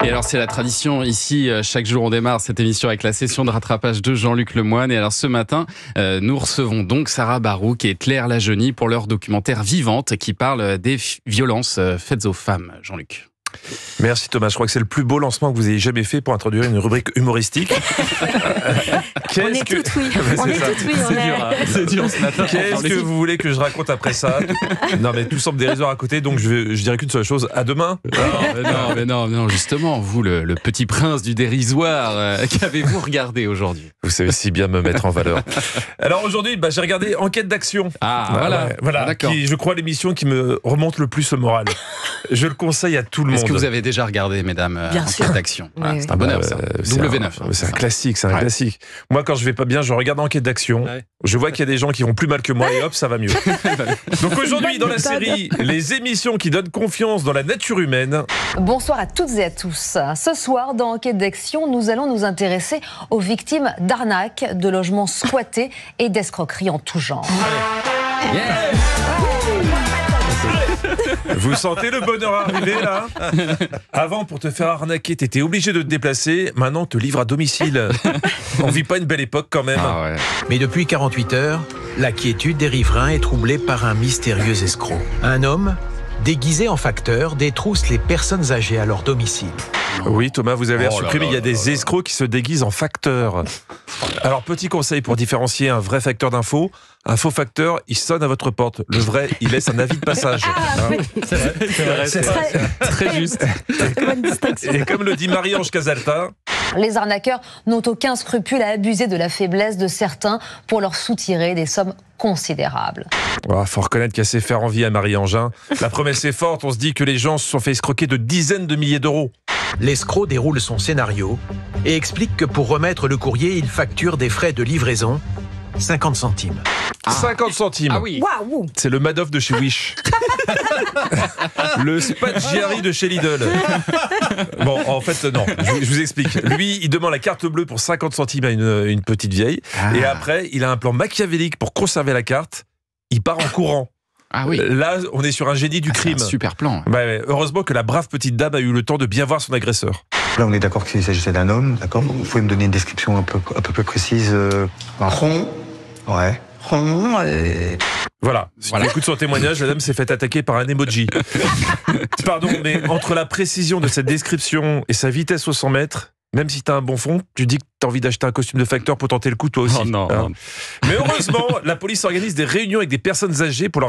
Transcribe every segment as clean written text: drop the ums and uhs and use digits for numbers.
Et alors c'est la tradition ici, chaque jour on démarre cette émission avec la session de rattrapage de Jean-Luc Lemoyne. Et alors ce matin, nous recevons donc Sarah Barouk et Claire Lajeunie pour leur documentaire Vivante qui parle des violences faites aux femmes. Jean-Luc. Merci Thomas, je crois que c'est le plus beau lancement que vous ayez jamais fait pour introduire une rubrique humoristique. On est toutes oui. C'est dur ce matin. Qu'est-ce que vous voulez que je raconte après ça? Non mais tout semble dérisoire à côté, donc je dirais qu'une seule chose, à demain. Non, justement, vous le petit prince du dérisoire, qu'avez-vous regardé aujourd'hui? Vous savez si bien me mettre en valeur. Alors aujourd'hui, j'ai regardé Enquête d'action. Voilà, qui, je crois, l'émission qui me remonte le plus le moral. Je le conseille à tout le monde. Est-ce que vous avez déjà regardé, mesdames, Enquête d'action? Oui. C'est un bonheur, ça. W9. C'est un classique, c'est un classique. Moi, quand je vais pas bien, je regarde Enquête d'action. Ouais. Je vois qu'il y a des gens qui vont plus mal que moi et hop, ça va mieux. Donc aujourd'hui, dans la série, les émissions qui donnent confiance dans la nature humaine. Bonsoir à toutes et à tous. Ce soir, dans Enquête d'action, nous allons nous intéresser aux victimes d'arnaques, de logements squattés et d'escroqueries en tout genre. Vous sentez le bonheur arriver là? Avant, pour te faire arnaquer, t'étais obligé de te déplacer. Maintenant, on te livre à domicile. On vit pas une belle époque quand même. Ah ouais. Mais depuis 48 heures, la quiétude des riverains est troublée par un mystérieux escroc. Un homme, déguisé en facteur, détrousse les personnes âgées à leur domicile. Oui, Thomas, vous avez supprimé. Il y a des escrocs qui se déguisent en facteurs. Alors, petit conseil pour différencier un vrai facteur d'infos. Un faux facteur, il sonne à votre porte. Le vrai, il laisse un avis de passage. C'est très juste. Bonne distinction. Et comme le dit Marie-Ange Casalta, les arnaqueurs n'ont aucun scrupule à abuser de la faiblesse de certains pour leur soutirer des sommes considérables. Faut reconnaître qu'elle sait faire envie à Marie-Ange. La promesse est forte, on se dit que les gens se sont fait escroquer de dizaines de milliers d'euros. L'escroc déroule son scénario et explique que pour remettre le courrier, il facture des frais de livraison 50 centimes. 50 centimes. Ah oui. Waouh. C'est le Madoff de chez Wish. Le Spaggiari de chez Lidl. Bon, en fait, non. Je vous explique. Lui, il demande la carte bleue pour 50 centimes à une petite vieille. Et après, il a un plan machiavélique pour conserver la carte. Il part en courant. Ah oui. Là, on est sur un génie du crime. C'est un super plan. Heureusement que la brave petite dame a eu le temps de bien voir son agresseur. Là, on est d'accord qu'il s'agissait d'un homme, d'accord? Vous pouvez me donner une description un peu plus précise? Un rond. Ouais. Rond. Voilà. Si tu écoutes son témoignage, la dame s'est fait attaquer par un emoji. Pardon, mais entre la précision de cette description et sa vitesse au 100 mètres, même si t'as un bon fond, tu dis que t'as envie d'acheter un costume de facteur pour tenter le coup toi aussi. Non. Mais heureusement, la police organise des réunions avec des personnes âgées pour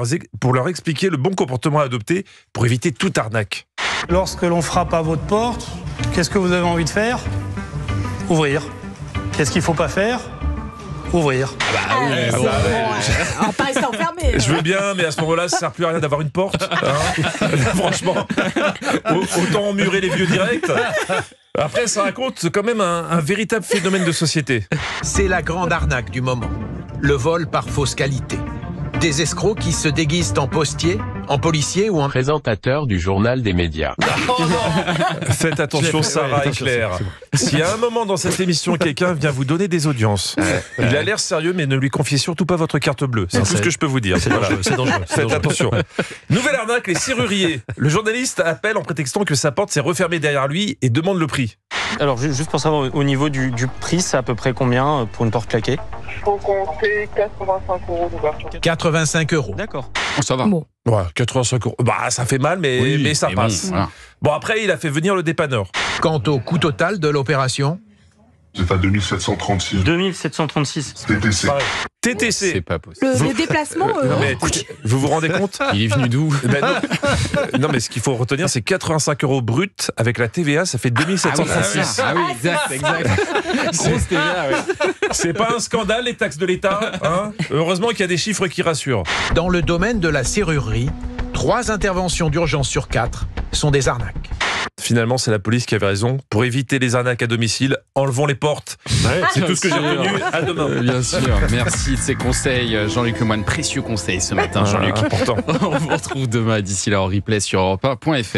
leur expliquer le bon comportement à adopter pour éviter toute arnaque. Lorsque l'on frappe à votre porte, qu'est-ce que vous avez envie de faire? Ouvrir. Qu'est-ce qu'il ne faut pas faire? Ouvrir. On va pas rester enfermé. Je veux bien, mais à ce moment-là, ça ne sert plus à rien d'avoir une porte. Franchement, autant emmurer les vieux directs. Après, ça raconte quand même un véritable phénomène de société. C'est la grande arnaque du moment. Le vol par fausse qualité. Des escrocs qui se déguisent en postier, en policier ou en présentateur du journal des médias. Faites attention, Sarah et Claire. S'il y a un moment dans cette émission, quelqu'un vient vous donner des audiences, il a l'air sérieux, mais ne lui confiez surtout pas votre carte bleue. C'est tout ce que je peux vous dire. C'est dangereux. Faites attention. Nouvelle arnaque, les serruriers. Le journaliste appelle en prétextant que sa porte s'est refermée derrière lui et demande le prix. Alors, juste pour savoir, au niveau du prix, c'est à peu près combien pour une porte claquée? Il faut compter 85 € d'ouverture. 85 €. D'accord. Ça va. Bon. Ouais, 85 €. Ça fait mal, mais ça passe. Bon, après, il a fait venir le dépanneur. Quant au coût total de l'opération, C'est à 2736. 2736. TTC. TTC. C'est pas possible. Le déplacement. Vous vous rendez compte? Il est venu d'où? Non, mais ce qu'il faut retenir, c'est 85 € brut avec la TVA, ça fait 2736. Ah oui, exact. Grosse TVA, oui. C'est pas un scandale, les taxes de l'État, hein? Heureusement qu'il y a des chiffres qui rassurent. dans le domaine de la serrurerie, 3 interventions d'urgence sur 4 sont des arnaques. Finalement, c'est la police qui avait raison. Pour éviter les arnaques à domicile, enlevons les portes. C'est tout ce que j'ai retenu. À demain. Bien sûr. Merci de ces conseils, Jean-Luc Lemoyne. Précieux conseils ce matin, Jean-Luc. Important. On vous retrouve demain. D'ici là, en replay sur europe1.fr.